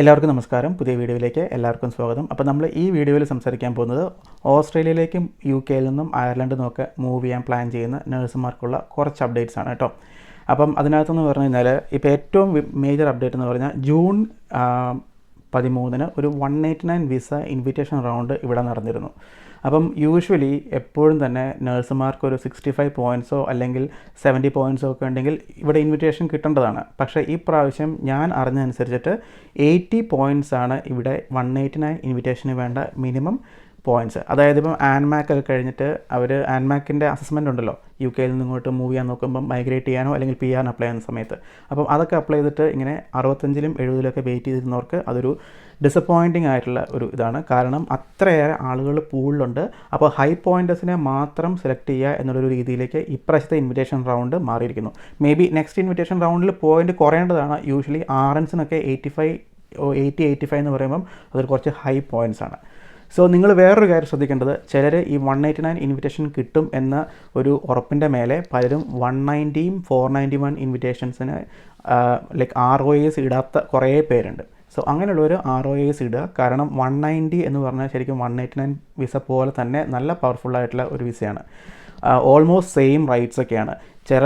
എല്ലാവർക്കും നമസ്കാരം. പുതിയ വീഡിയോയിലേക്ക് എല്ലാവർക്കും സ്വാഗതം. അപ്പോൾ നമ്മൾ ഈ വീഡിയോയിൽ സംസാരിക്കാൻ പോകുന്നത് ഓസ്ട്രേലിയയിലേക്കും UK-യിൽ നിന്നും അയർലൻഡിൽ നിന്നൊക്കെ മൂവ് ചെയ്യാൻ പ്ലാൻ ചെയ്യുന്ന നഴ്സുമാർക്കുള്ള കുറച്ച് അപ്ഡേറ്റ്സ് ആണ് കേട്ടോ. അപ്പം അതിനകത്തെന്ന് പറഞ്ഞു കഴിഞ്ഞാൽ ഇപ്പോൾ ഏറ്റവും മേജർ അപ്ഡേറ്റ് എന്ന് പറഞ്ഞാൽ ജൂൺ 13 ഒരു 189 വിസ ഇൻവിറ്റേഷൻ റൗണ്ട് ഇവിടെ നടന്നിരുന്നു. അപ്പം യൂഷ്വലി എപ്പോഴും തന്നെ നഴ്സുമാർക്ക് ഒരു 65 പോയിൻറ്റ്സോ അല്ലെങ്കിൽ 70 പോയിൻറ്റ്സോ ഒക്കെ ഉണ്ടെങ്കിൽ ഇവിടെ ഇൻവിറ്റേഷൻ കിട്ടേണ്ടതാണ്. പക്ഷേ ഈ പ്രാവശ്യം ഞാൻ അറിഞ്ഞതനുസരിച്ചിട്ട് 80 പോയിൻറ്റ്സ് ആണ് ഇവിടെ 189 ഇൻവിറ്റേഷന് വേണ്ട മിനിമം പോയിൻറ്റ്സ്. അതായത് ഇപ്പം ആൻമാക്ക് ഒക്കെ കഴിഞ്ഞിട്ട് അവർ ആൻമാക്കിൻ്റെ അസസ്മെൻ്റ് ഉണ്ടല്ലോ, UK-യിൽ നിന്ന് ഇങ്ങോട്ട് മൂവ് ചെയ്യാൻ നോക്കുമ്പം മൈഗ്രേറ്റ് ചെയ്യാനോ അല്ലെങ്കിൽ PR അപ്ലൈ ചെയ്യുന്ന സമയത്ത്. അപ്പം അതൊക്കെ അപ്ലൈ ചെയ്തിട്ട് ഇങ്ങനെ 65-ലും 70-ലൊക്കെ വെയിറ്റ് ചെയ്തിരുന്നവർക്ക് അതൊരു ഡിസപ്പോയിൻറ്റിംഗ് ആയിട്ടുള്ള ഒരു ഇതാണ്. കാരണം അത്രയേറെ ആളുകൾ പൂളിലുണ്ട്. അപ്പോൾ ഹൈ പോയിൻറ്റേഴ്സിനെ മാത്രം സെലക്ട് ചെയ്യുക എന്നുള്ളൊരു രീതിയിലേക്ക് ഇപ്രാവശ്യത്തെ ഇൻവിറ്റേഷൻ റൗണ്ട് മാറിയിരിക്കുന്നു. മേ ബി നെക്സ്റ്റ് ഇൻവിറ്റേഷൻ റൗണ്ടിൽ പോയിൻ്റ് കുറയേണ്ടതാണ്. യൂഷ്വലി RNസിനൊക്കെ 80-85 എന്ന് പറയുമ്പം അതൊരു കുറച്ച് ഹൈ പോയിൻറ്റ്സ് ആണ്. സോ നിങ്ങൾ വേറൊരു കാര്യം ശ്രദ്ധിക്കേണ്ടത്, ചിലർ ഈ 189 ഇൻവിറ്റേഷൻ കിട്ടും എന്ന ഒരു ഉറപ്പിൻ്റെ മേലെ പലരും 190-യും 491 ഇൻവിറ്റേഷൻസിന് ലൈക്ക് ROAs ഇടാത്ത കുറേ പേരുണ്ട്. സോ അങ്ങനെയുള്ളവർ ROAs ഇടുക. കാരണം 190 എന്ന് പറഞ്ഞാൽ ശരിക്കും 189 വിസ പോലെ തന്നെ നല്ല പവർഫുള്ളായിട്ടുള്ള ഒരു വിസയാണ്. ഓൾമോസ്റ്റ് സെയിം റൈറ്റ്സ് ഒക്കെയാണ്. ചില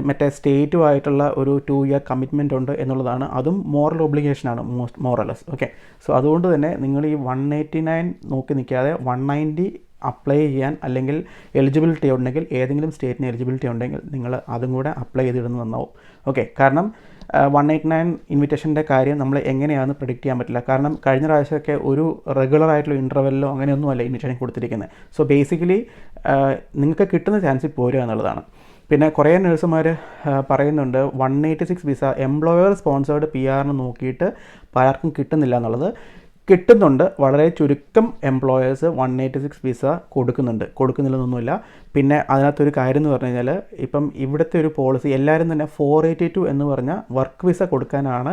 മറ്റേ സ്റ്റേറ്റുമായിട്ടുള്ള ഒരു 2 ഇയർ കമ്മിറ്റ്മെൻ്റ് ഉണ്ട് എന്നുള്ളതാണ്. അതും മോറൽ ഒബ്ലിഗേഷനാണ് മോറലസ്. ഓക്കെ, സോ അതുകൊണ്ട് തന്നെ നിങ്ങൾ ഈ 189 നോക്കി നിൽക്കാതെ 190 അപ്ലൈ ചെയ്യാൻ അല്ലെങ്കിൽ എലിജിബിലിറ്റി ഉണ്ടെങ്കിൽ, ഏതെങ്കിലും സ്റ്റേറ്റിന് എലിജിബിലിറ്റി ഉണ്ടെങ്കിൽ നിങ്ങൾ അതും കൂടെ അപ്ലൈ ചെയ്തിടുന്നത് നന്നാവും. ഓക്കെ, കാരണം 189 ഇൻവിറ്റേഷൻ്റെ കാര്യം നമ്മൾ എങ്ങനെയാണെന്ന് പ്രെഡിക്റ്റ് ചെയ്യാൻ പറ്റില്ല. കാരണം കഴിഞ്ഞ പ്രാവശ്യമൊക്കെ ഒരു റെഗുലർ ആയിട്ടുള്ള ഇൻ്റർവെല്ലോ അങ്ങനെയൊന്നുമല്ല ഇൻവിറ്റേഷൻ കൊടുത്തിരിക്കുന്നത്. സോ ബേസിക്കലി നിങ്ങൾക്ക് കിട്ടുന്ന ചാൻസിൽ പോരുക എന്നുള്ളതാണ്. പിന്നെ കുറേ നഴ്സുമാർ പറയുന്നുണ്ട് 186 വിസ എംപ്ലോയർ സ്പോൺസേർഡ് PR നോക്കിയിട്ട് പലർക്കും കിട്ടുന്നില്ല എന്നുള്ളത്. കിട്ടുന്നുണ്ട്, വളരെ ചുരുക്കം എംപ്ലോയേഴ്സ് 186 വിസ കൊടുക്കുന്നില്ലെന്നൊന്നുമില്ല. പിന്നെ അതിനകത്തൊരു കാര്യം എന്ന് പറഞ്ഞു കഴിഞ്ഞാൽ, ഇപ്പം ഇവിടുത്തെ ഒരു പോളിസി എല്ലാവരും തന്നെ 482 എന്ന് പറഞ്ഞ വർക്ക് വിസ കൊടുക്കാനാണ്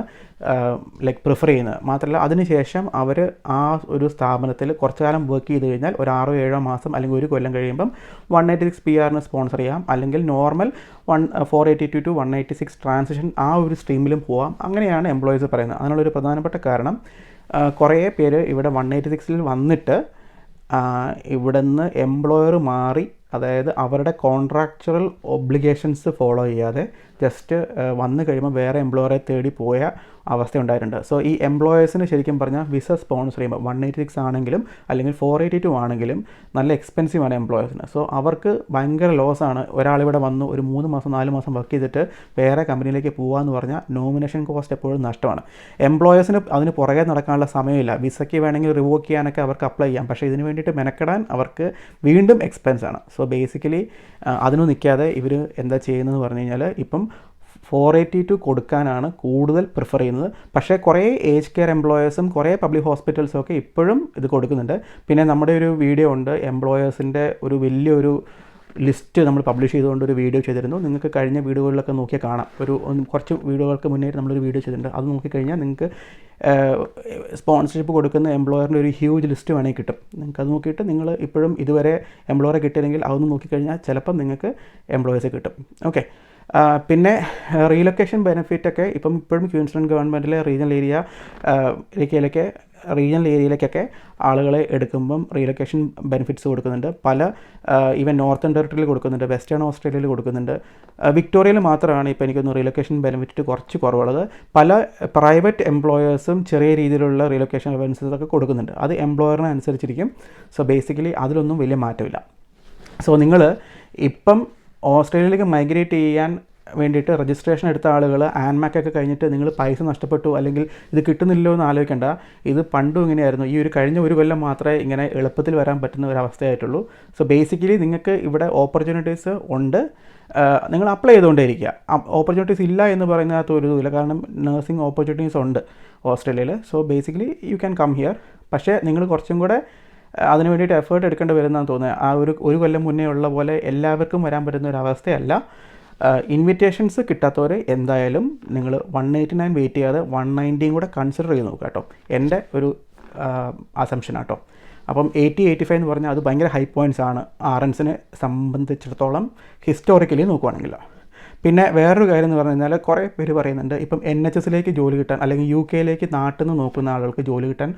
ലൈക്ക് പ്രിഫർ ചെയ്യുന്നത്. മാത്രമല്ല അതിനുശേഷം അവർ ആ ഒരു സ്ഥാപനത്തിൽ കുറച്ചു കാലം വർക്ക് ചെയ്ത് കഴിഞ്ഞാൽ ഒരു 6-7 മാസം അല്ലെങ്കിൽ ഒരു കൊല്ലം കഴിയുമ്പം 186 PR സ്പോൺസർ ചെയ്യാം, അല്ലെങ്കിൽ നോർമൽ 482 to 186 ട്രാൻസിഷൻ ആ ഒരു സ്ട്രീമിലും പോവാം. അങ്ങനെയാണ് എംപ്ലോയീസ് പറയുന്നത്. അതിനുള്ളൊരു പ്രധാനപ്പെട്ട കാരണം, കുറേ പേര് ഇവിടെ 186-ൽ വന്നിട്ട് ഇവിടെ നിന്ന് എംപ്ലോയർ മാറി, അതായത് അവരുടെ കോൺട്രാക്ച്വൽ ഒബ്ലിഗേഷൻസ് ഫോളോ ചെയ്യാതെ ജസ്റ്റ് വന്നു കഴിയുമ്പോൾ വേറെ എംപ്ലോയറെ തേടി പോയ അവസ്ഥ ഉണ്ടായിട്ടുണ്ട്. സോ ഈ എംപ്ലോയേഴ്സിന് ശരിക്കും പറഞ്ഞാൽ വിസ സ്പോൺസർ ചെയ്യുമ്പോൾ 186 ആണെങ്കിലും അല്ലെങ്കിൽ 482 ആണെങ്കിലും നല്ല എക്സ്പെൻസീവാണ് എംപ്ലോയേഴ്സിന്. സോ അവർക്ക് ഭയങ്കര ലോസാണ്. ഒരാളിവിടെ വന്നു ഒരു 3 മാസം 4 മാസം വർക്ക് ചെയ്തിട്ട് വേറെ കമ്പനിയിലേക്ക് പോകാമെന്ന് പറഞ്ഞാൽ നോമിനേഷൻ കോസ്റ്റ് എപ്പോഴും നഷ്ടമാണ്. എംപ്ലോയേഴ്സിന് അതിന് പുറകെ നടക്കാനുള്ള സമയമില്ല. വിസയ്ക്ക് വേണമെങ്കിൽ റിവോക്ക് ചെയ്യാനൊക്കെ അവർക്ക് അപ്ലൈ ചെയ്യാം, പക്ഷേ ഇതിന് വേണ്ടിയിട്ട് മെനക്കെടാൻ അവർക്ക് വീണ്ടും എക്സ്പെൻസാണ്. സോ ബേസിക്കലി അതിന് നിൽക്കാതെ ഇവർ എന്താ ചെയ്യുന്നതെന്ന് പറഞ്ഞു കഴിഞ്ഞാൽ, ഇപ്പം 482 കൊടുക്കാനാണ് കൂടുതൽ പ്രിഫർ ചെയ്യുന്നത്. പക്ഷേ കുറേ ഏജ് കെയർ എംപ്ലോയേഴ്സും കുറേ പബ്ലിക് ഹോസ്പിറ്റൽസും ഒക്കെ ഇപ്പോഴും ഇത് കൊടുക്കുന്നുണ്ട്. പിന്നെ നമ്മുടെ ഒരു വീഡിയോ ഉണ്ട്, എംപ്ലോയേഴ്സിൻ്റെ ഒരു വലിയൊരു ലിസ്റ്റ് നമ്മൾ പബ്ലിഷ് ചെയ്തുകൊണ്ട് ഒരു വീഡിയോ ചെയ്തിരുന്നു. നിങ്ങൾക്ക് കഴിഞ്ഞ വീഡിയോകളിലൊക്കെ നോക്കിയാൽ കാണാം. കുറച്ച് വീഡിയോകൾക്ക് മുന്നേ നമ്മളൊരു വീഡിയോ ചെയ്തിട്ടുണ്ട്. അത് നോക്കിക്കഴിഞ്ഞാൽ നിങ്ങൾക്ക് സ്പോൺസർഷിപ്പ് കൊടുക്കുന്ന എംപ്ലോയറിൻ്റെ ഒരു ഹ്യൂജ് ലിസ്റ്റ് വേണമെങ്കിൽ കിട്ടും. നിങ്ങൾക്കത് നോക്കിയിട്ട് നിങ്ങൾ ഇപ്പോഴും ഇതുവരെ എംപ്ലോയറെ കിട്ടിയില്ലെങ്കിൽ അതൊന്ന് നോക്കിക്കഴിഞ്ഞാൽ ചിലപ്പം നിങ്ങൾക്ക് എംപ്ലോയേഴ്സ് കിട്ടും. ഓക്കെ, പിന്നെ റീലൊക്കേഷൻ ബെനിഫിറ്റൊക്കെ ഇപ്പോഴും ക്വീൻസ്ലാൻഡ് ഗവൺമെൻറ്റിലെ റീജിയണൽ ഏരിയയിലേക്കൊക്കെ ആളുകളെ എടുക്കുമ്പം റീലൊക്കേഷൻ ബെനിഫിറ്റ്സ് കൊടുക്കുന്നുണ്ട്. ഈവൻ നോർത്തേൺ ടെറിട്ടറിയിൽ കൊടുക്കുന്നുണ്ട്, വെസ്റ്റേൺ ഓസ്ട്രേലിയയിൽ കൊടുക്കുന്നുണ്ട്. വിക്ടോറിയയിൽ മാത്രമാണ് ഇപ്പോൾ എനിക്കൊന്ന് റീലൊക്കേഷൻ ബെനിഫിറ്റ് കുറച്ച് കുറവുള്ളത്. പല പ്രൈവറ്റ് എംപ്ലോയേഴ്സും ചെറിയ രീതിയിലുള്ള റീലൊക്കേഷൻ ബെനിഫിറ്റ്സ് ഒക്കെ കൊടുക്കുന്നുണ്ട്. അത് എംപ്ലോയറിനെ അനുസരിച്ചിരിക്കും. സോ ബേസിക്കലി അതിലൊന്നും വലിയ മാറ്റമില്ല. സോ നിങ്ങൾ ഇപ്പം ഓസ്ട്രേലിയയിലേക്ക് മൈഗ്രേറ്റ് ചെയ്യാൻ വേണ്ടിയിട്ട് രജിസ്ട്രേഷൻ എടുത്ത ആളുകൾ ആൻമാക്കൊക്കെ കഴിഞ്ഞിട്ട് നിങ്ങൾ പൈസ നഷ്ടപ്പെട്ടു അല്ലെങ്കിൽ ഇത് കിട്ടുന്നില്ലോ എന്ന് ആലോചിക്കേണ്ട. ഇത് പണ്ടും ഇങ്ങനെയായിരുന്നു. ഈ കഴിഞ്ഞ ഒരു കൊല്ലം മാത്രമേ ഇങ്ങനെ എളുപ്പത്തിൽ വരാൻ പറ്റുന്ന ഒരു അവസ്ഥയായിട്ടുള്ളൂ. സോ ബേസിക്കലി നിങ്ങൾക്ക് ഇവിടെ ഓപ്പർച്യൂണിറ്റീസ് ഉണ്ട്, നിങ്ങൾ അപ്ലൈ ചെയ്തുകൊണ്ടേയിരിക്കുക. ഓപ്പർച്യൂണിറ്റീസ് ഇല്ല എന്ന് പറയുന്നതിനകത്ത് ഒരു ഇതുമില്ല. കാരണം നഴ്സിംഗ് ഓപ്പർച്യൂണിറ്റീസ് ഉണ്ട് ഓസ്ട്രേലിയയിൽ. So basically you can come here. പക്ഷേ നിങ്ങൾ കുറച്ചും കൂടെ അതിന് വേണ്ടിയിട്ട് എഫേർട്ട് എടുക്കേണ്ടി വരുന്നതെന്ന് തോന്നുന്നത്. ഒരു കൊല്ലം മുന്നേ ഉള്ള പോലെ എല്ലാവർക്കും വരാൻ പറ്റുന്ന ഒരു അവസ്ഥയല്ല. ഇൻവിറ്റേഷൻസ് കിട്ടാത്തവർ എന്തായാലും നിങ്ങൾ 189 വെയിറ്റ് ചെയ്യാതെ 190 കൂടെ കൺസിഡർ ചെയ്ത് നോക്കുക കേട്ടോ. എൻ്റെ ഒരു അസംഷനാട്ടോ. അപ്പം 80-85 എന്ന് പറഞ്ഞാൽ അത് ഭയങ്കര ഹൈ പോയിൻറ്റ്സ് ആണ് RNസിനെ സംബന്ധിച്ചിടത്തോളം ഹിസ്റ്റോറിക്കലി നോക്കുവാണെങ്കിൽ. പിന്നെ വേറൊരു കാര്യം എന്ന് പറഞ്ഞു കഴിഞ്ഞാൽ കുറേ പേര് പറയുന്നുണ്ട് ഇപ്പം NHSലേക്ക് ജോലി കിട്ടാൻ അല്ലെങ്കിൽ UK നാട്ടിൽ നിന്ന് നോക്കുന്ന ആളുകൾക്ക് ജോലി കിട്ടാൻ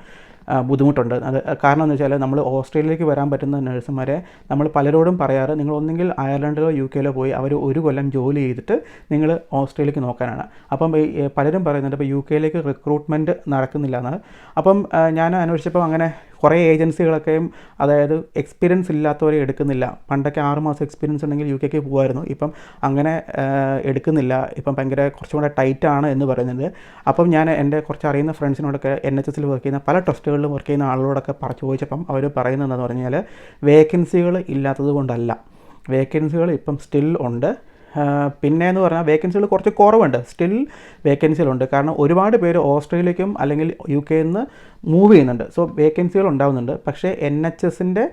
ബുദ്ധിമുട്ടുണ്ട്. അത് കാരണം എന്ന് വെച്ചാൽ നമ്മൾ ഓസ്ട്രേലിയയിലേക്ക് വരാൻ പറ്റുന്ന നഴ്സുമാരെ നമ്മൾ പലരോടും പറയാറ് നിങ്ങൾ ഒന്നെങ്കിൽ അയർലൻഡിലോ UK പോയി അവർ 1 കൊല്ലം ജോലി ചെയ്തിട്ട് നിങ്ങൾ ഓസ്ട്രേലിയക്ക് നോക്കാനാണ്. അപ്പം പലരും പറയുന്നുണ്ട് ഇപ്പോൾ UK റിക്രൂട്ട്മെൻറ്റ് നടക്കുന്നില്ല എന്നാണ്. അപ്പം ഞാൻ അന്വേഷിച്ചപ്പോൾ അങ്ങനെ കുറേ ഏജൻസികളൊക്കെയും അതായത് എക്സ്പീരിയൻസ് ഇല്ലാത്തവരെ എടുക്കുന്നില്ല. പണ്ടൊക്കെ 6 മാസം എക്സ്പീരിയൻസ് ഉണ്ടെങ്കിൽ UK പോകുമായിരുന്നു. ഇപ്പം അങ്ങനെ എടുക്കുന്നില്ല. ഇപ്പം ഭയങ്കര കുറച്ചും കൂടെ ടൈറ്റാണ് എന്ന് പറയുന്നത്. അപ്പം ഞാൻ എൻ്റെ കുറച്ച് അറിയുന്ന ഫ്രണ്ട്സിനോടൊക്കെ NHS വർക്ക് ചെയ്യുന്ന പല ട്രസ്റ്റുകളിലും വർക്ക് ചെയ്യുന്ന ആളുകളോടൊക്കെ ചോദിച്ചപ്പം അവർ പറയുന്നത് എന്താണെന്ന് പറഞ്ഞാൽ വേക്കൻസികൾ ഇല്ലാത്തത് കൊണ്ടല്ല, വേക്കൻസികൾ ഇപ്പം സ്റ്റിൽ ഉണ്ട്. പിന്നെയെന്ന് പറഞ്ഞാൽ വേക്കൻസികൾ കുറച്ച് കുറവുണ്ട്, സ്റ്റിൽ വേക്കൻസികളുണ്ട്. കാരണം ഒരുപാട് പേര് ഓസ്ട്രേലിയക്കും അല്ലെങ്കിൽ UK മൂവ് ചെയ്യുന്നുണ്ട്. സോ വേക്കൻസികൾ ഉണ്ടാകുന്നുണ്ട്. പക്ഷേ NHSൻ്റെ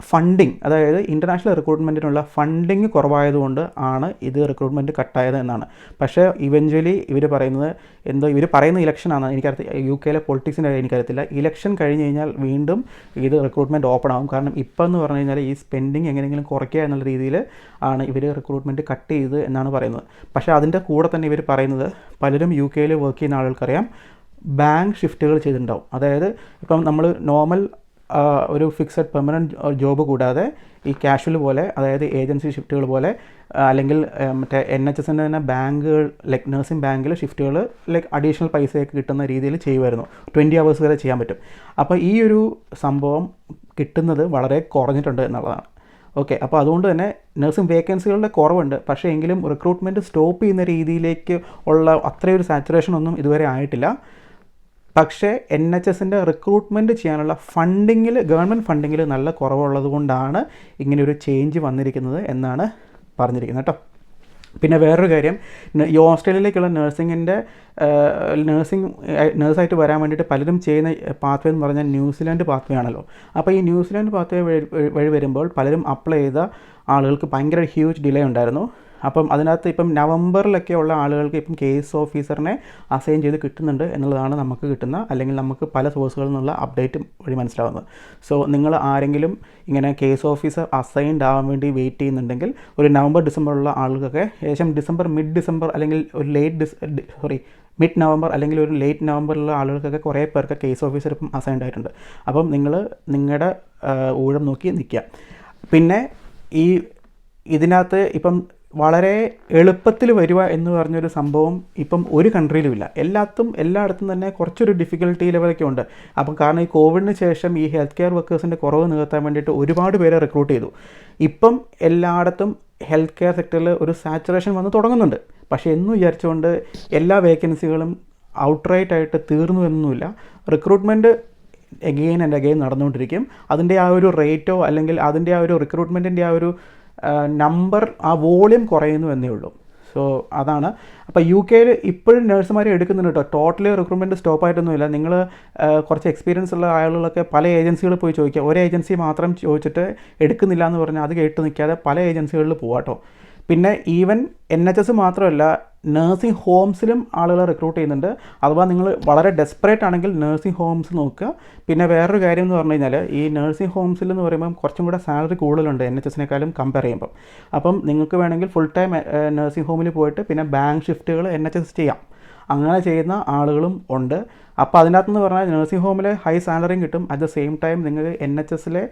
ഫണ്ടിങ്, അതായത് ഇൻ്റർനാഷണൽ റിക്രൂട്ട്മെൻറ്റിനുള്ള ഫണ്ടിങ് കുറവായതുകൊണ്ട് ആണ് ഇത് റിക്രൂട്ട്മെൻറ്റ് കട്ടായത് എന്നാണ്. പക്ഷേ ഇവഞ്ച്വലി ഇവർ പറയുന്ന ഇലക്ഷനാണ്, എനിക്കറിയത്തില്ല UK പൊളിറ്റിക്സിൻ്റെ എനിക്കറിയത്തില്ല. ഇലക്ഷൻ കഴിഞ്ഞ് കഴിഞ്ഞാൽ വീണ്ടും ഇത് റിക്രൂട്ട്മെൻറ്റ് ഓപ്പൺ ആകും. കാരണം ഇപ്പം എന്ന് പറഞ്ഞു കഴിഞ്ഞാൽ ഈ സ്പെൻഡിങ് എങ്ങനെയെങ്കിലും കുറയ്ക്കുക എന്നുള്ള രീതിയിൽ ആണ് ഇവർ റിക്രൂട്ട്മെൻറ്റ് കട്ട് ചെയ്ത് എന്നാണ് പറയുന്നത്. പക്ഷേ അതിൻ്റെ കൂടെ തന്നെ ഇവർ പറയുന്നത് പലരും UK വർക്ക് ചെയ്യുന്ന ആളുകൾക്കറിയാം ബാങ്ക് ഷിഫ്റ്റുകൾ ചെയ്തിട്ടുണ്ടാവും. അതായത് ഇപ്പം നമ്മൾ നോർമൽ ഒരു ഫിക്സഡ് പെർമനൻറ്റ് ജോബ് കൂടാതെ ഈ കാഷ്വൽ പോലെ, അതായത് ഏജൻസി ഷിഫ്റ്റുകൾ പോലെ, അല്ലെങ്കിൽ മറ്റേ NHSൻ്റെ തന്നെ ബാങ്കുകൾ ലൈക്ക് നഴ്സിംഗ് ബാങ്കിൽ ഷിഫ്റ്റുകൾ ലൈക്ക് അഡീഷണൽ പൈസയൊക്കെ കിട്ടുന്ന രീതിയിൽ ചെയ്യുമായിരുന്നു. 20 hours വരെ ചെയ്യാൻ പറ്റും. അപ്പോൾ ഈ ഒരു സംഭവം കിട്ടുന്നത് വളരെ കുറഞ്ഞിട്ടുണ്ട് എന്നുള്ളതാണ്. ഓക്കെ, അപ്പോൾ അതുകൊണ്ട് തന്നെ നഴ്സിംഗ് വേക്കൻസികളുടെ കുറവുണ്ട്. പക്ഷേ എങ്കിലും റിക്രൂട്ട്മെൻറ്റ് സ്റ്റോപ്പ് ചെയ്യുന്ന രീതിയിലേക്ക് ഉള്ള അത്രയൊരു സാച്ചുറേഷൻ ഒന്നും ഇതുവരെ ആയിട്ടില്ല. പക്ഷേ NHSൻ്റെ റിക്രൂട്ട്മെൻറ്റ് ചെയ്യാനുള്ള ഫണ്ടിങ്ങിൽ, ഗവൺമെൻറ് ഫണ്ടിങ്ങിൽ നല്ല കുറവുള്ളത് കൊണ്ടാണ് ഇങ്ങനെയൊരു ചേഞ്ച് വന്നിരിക്കുന്നത് എന്നാണ് പറഞ്ഞിരിക്കുന്നത് കേട്ടോ. പിന്നെ വേറൊരു കാര്യം, ഈ ഓസ്ട്രേലിയയിലേക്കുള്ള നേഴ്സായിട്ട് വരാൻ വേണ്ടിയിട്ട് പലരും ചെയ്യുന്ന പാത്വേ എന്ന് പറഞ്ഞാൽ ന്യൂസിലാൻഡ് പാത്വേ ആണല്ലോ. അപ്പോൾ ഈ ന്യൂസിലാൻഡ് പാത്വേ വഴി വരുമ്പോൾ പലരും അപ്ലൈ ചെയ്ത ആളുകൾക്ക് ഭയങ്കര ഹ്യൂജ് ഡിലേ ഉണ്ടായിരുന്നു. അപ്പം അതിനകത്ത് ഇപ്പം നവംബറിലൊക്കെ ഉള്ള ആളുകൾക്ക് ഇപ്പം കേസ് ഓഫീസറിനെ അസൈൻ ചെയ്ത് കിട്ടുന്നുണ്ട് എന്നുള്ളതാണ് നമുക്ക് കിട്ടുന്ന, അല്ലെങ്കിൽ നമുക്ക് പല സോഴ്സുകളിൽ നിന്നുള്ള അപ്ഡേറ്റ് വഴി മനസ്സിലാവുന്നത്. സോ നിങ്ങൾ ആരെങ്കിലും ഇങ്ങനെ കേസ് ഓഫീസർ അസൈൻഡ് ആവാൻ വേണ്ടി വെയിറ്റ് ചെയ്യുന്നുണ്ടെങ്കിൽ ഒരു നവംബർ ഡിസംബറുള്ള ആളുകൾക്കൊക്കെ ഏകദേശം മിഡ് ഡിസംബർ അല്ലെങ്കിൽ ഒരു മിഡ് നവംബർ അല്ലെങ്കിൽ ഒരു ലേറ്റ് നവംബറിലുള്ള ആളുകൾക്കൊക്കെ കുറേ പേർക്ക് കേസ് ഓഫീസർ ഇപ്പം അസൈൻഡ് ആയിട്ടുണ്ട്. അപ്പം നിങ്ങൾ നിങ്ങളുടെ ഊഴം നോക്കി നിൽക്കുക. പിന്നെ ഇതിനകത്ത് ഇപ്പം വളരെ എളുപ്പത്തിൽ വരിക എന്ന് പറഞ്ഞൊരു സംഭവം ഇപ്പം ഒരു കൺട്രിയിലുമില്ല. എല്ലായിടത്തും തന്നെ കുറച്ചൊരു ഡിഫിക്കൽട്ടി ലെവലൊക്കെ ഉണ്ട്. അപ്പം കാരണം ഈ കോവിഡിന് ശേഷം ഈ ഹെൽത്ത് കെയർ വർക്കേഴ്സിൻ്റെ കുറവ് നികത്താൻ വേണ്ടിയിട്ട് ഒരുപാട് പേരെ റിക്രൂട്ട് ചെയ്തു. ഇപ്പം എല്ലായിടത്തും ഹെൽത്ത് കെയർ സെക്ടറിൽ ഒരു സാച്ചുറേഷൻ വന്ന് തുടങ്ങുന്നുണ്ട്. പക്ഷേ എന്ന് വിചാരിച്ചുകൊണ്ട് എല്ലാ വേക്കൻസികളും ഔട്ട്റൈറ്റ് ആയിട്ട് തീർന്നു എന്നൊന്നുമില്ല. റിക്രൂട്ട്മെൻറ്റ് എഗെയിൻ ആൻഡ് അഗെയിൻ നടന്നുകൊണ്ടിരിക്കും. അതിൻ്റെ ആ ഒരു റേറ്റോ അല്ലെങ്കിൽ അതിൻ്റെ ആ ഒരു റിക്രൂട്ട്മെൻറ്റിൻ്റെ ആ ഒരു നമ്പർ, ആ വോളിയം കുറയുന്നു എന്നേ ഉള്ളൂ. സോ അതാണ്. അപ്പോൾ UK ഇപ്പോഴും നഴ്സുമാരെ എടുക്കുന്നുണ്ട് കേട്ടോ. ടോട്ടലി റിക്രൂട്ട്മെൻറ്റ് സ്റ്റോപ്പായിട്ടൊന്നുമില്ല. നിങ്ങൾ കുറച്ച് എക്സ്പീരിയൻസ് ഉള്ള ആളുകളൊക്കെ പല ഏജൻസികളിൽ പോയി ചോദിക്കുക. ഒരു ഏജൻസി മാത്രം ചോദിച്ചിട്ട് എടുക്കുന്നില്ല എന്ന് പറഞ്ഞാൽ അത് കേട്ട് നിൽക്കാതെ പല ഏജൻസികളിൽ പോകാട്ടോ. പിന്നെ ഈവൻ NHS മാത്രമല്ല, നഴ്സിംഗ് ഹോംസിലും ആളുകളെ റിക്രൂട്ട് ചെയ്യുന്നുണ്ട്. അഥവാ നിങ്ങൾ വളരെ ഡെസ്പറേറ്റ് ആണെങ്കിൽ നഴ്സിംഗ് ഹോംസ് നോക്കുക. പിന്നെ വേറൊരു കാര്യം എന്ന് പറഞ്ഞു കഴിഞ്ഞാൽ ഈ നഴ്സിംഗ് ഹോംസിൽ എന്ന് പറയുമ്പം കുറച്ചും കൂടെ സാലറി കൂടുതലുണ്ട് NHSനേക്കാളും കമ്പയർ ചെയ്യുമ്പം. അപ്പം നിങ്ങൾക്ക് വേണമെങ്കിൽ ഫുൾ ടൈം നഴ്സിംഗ് ഹോമിൽ പോയിട്ട് പിന്നെ ബാങ്ക് ഷിഫ്റ്റുകൾ NHS ചെയ്യാം. അങ്ങനെ ചെയ്യുന്ന ആളുകളും ഉണ്ട്. അപ്പോൾ അതിനകത്തെന്ന് പറഞ്ഞാൽ നഴ്സിംഗ് ഹോമിൽ ഹൈ സാലറിയും കിട്ടും. അറ്റ് ദ സെയിം ടൈം നിങ്ങൾക്ക് NHSലെ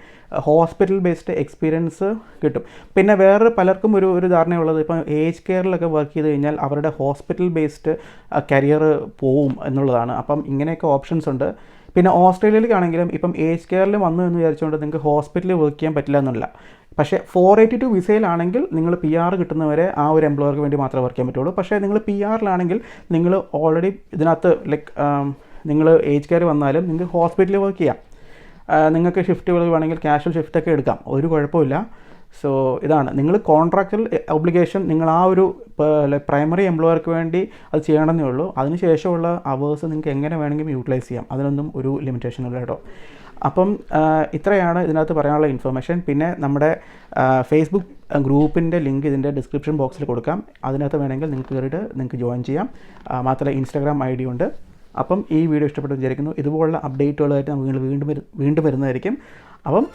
ഹോസ്പിറ്റൽ ബേസ്ഡ് എക്സ്പീരിയൻസ് കിട്ടും. പിന്നെ വേറെ പലർക്കും ഒരു ധാരണയുള്ളത് ഇപ്പം ഏജ് കെയറിലൊക്കെ വർക്ക് ചെയ്ത് കഴിഞ്ഞാൽ അവരുടെ ഹോസ്പിറ്റൽ ബേസ്ഡ് കരിയർ പോവും എന്നുള്ളതാണ്. അപ്പം ഇങ്ങനെയൊക്കെ ഓപ്ഷൻസ് ഉണ്ട്. പിന്നെ ഓസ്ട്രേലിയയിലേക്കാണെങ്കിലും ഇപ്പം ഏജ് കെയറിൽ വന്നു എന്ന് വിചാരിച്ചുകൊണ്ട് നിങ്ങൾക്ക് ഹോസ്പിറ്റലിൽ വർക്ക് ചെയ്യാൻ പറ്റില്ല എന്നല്ല. പക്ഷേ 482 വിസയിലാണെങ്കിൽ നിങ്ങൾ PR കിട്ടുന്നവരെ ആ ഒരു എംപ്ലോയർക്ക് വേണ്ടി മാത്രമേ വർക്ക് ചെയ്യാൻ പറ്റുള്ളൂ. പക്ഷേ നിങ്ങൾ PRലാണെങ്കിൽ നിങ്ങൾ ഓൾറെഡി ഇതിനകത്ത് നിങ്ങൾ ഏജ് കെയർ വന്നാലും നിങ്ങൾക്ക് ഹോസ്പിറ്റലിൽ വർക്ക് ചെയ്യാം. നിങ്ങൾക്ക് ഷിഫ്റ്റുകൾ വേണമെങ്കിൽ കാഷ്വൽ ഷിഫ്റ്റൊക്കെ എടുക്കാം, ഒരു കുഴപ്പമില്ല. സോ ഇതാണ് നിങ്ങൾ കോൺട്രാക്ച്വൽ ഒബ്ലിഗേഷൻ, നിങ്ങൾ ആ ഒരു പ്രൈമറി എംപ്ലോയർക്ക് വേണ്ടി അത് ചെയ്യണമെന്നേ ഉള്ളൂ. അതിനുശേഷമുള്ള അവേഴ്സ് നിങ്ങൾക്ക് എങ്ങനെ വേണമെങ്കിലും യൂട്ടിലൈസ് ചെയ്യാം, അതിനൊന്നും ഒരു ലിമിറ്റേഷൻ ഇല്ല കേട്ടോ. അപ്പം ഇത്രയാണ് ഇതിനകത്ത് പറയാനുള്ള ഇൻഫർമേഷൻ. പിന്നെ നമ്മുടെ ഫേസ്ബുക്ക് ഗ്രൂപ്പിൻ്റെ ലിങ്ക് ഇതിൻ്റെ ഡിസ്ക്രിപ്ഷൻ ബോക്സിൽ കൊടുക്കാം. അതിനകത്ത് വേണമെങ്കിൽ നിങ്ങൾക്ക് കയറിയിട്ട് നിങ്ങൾക്ക് ജോയിൻ ചെയ്യാം. മാത്രമല്ല ഇൻസ്റ്റാഗ്രാം ID ഉണ്ട്. അപ്പം ഈ വീഡിയോ ഇഷ്ടപ്പെട്ടു വിചാരിക്കുന്നു. ഇതുപോലുള്ള അപ്ഡേറ്റുകളായിട്ട് നമുക്ക് വീണ്ടും വരുന്നതായിരിക്കും. അപ്പം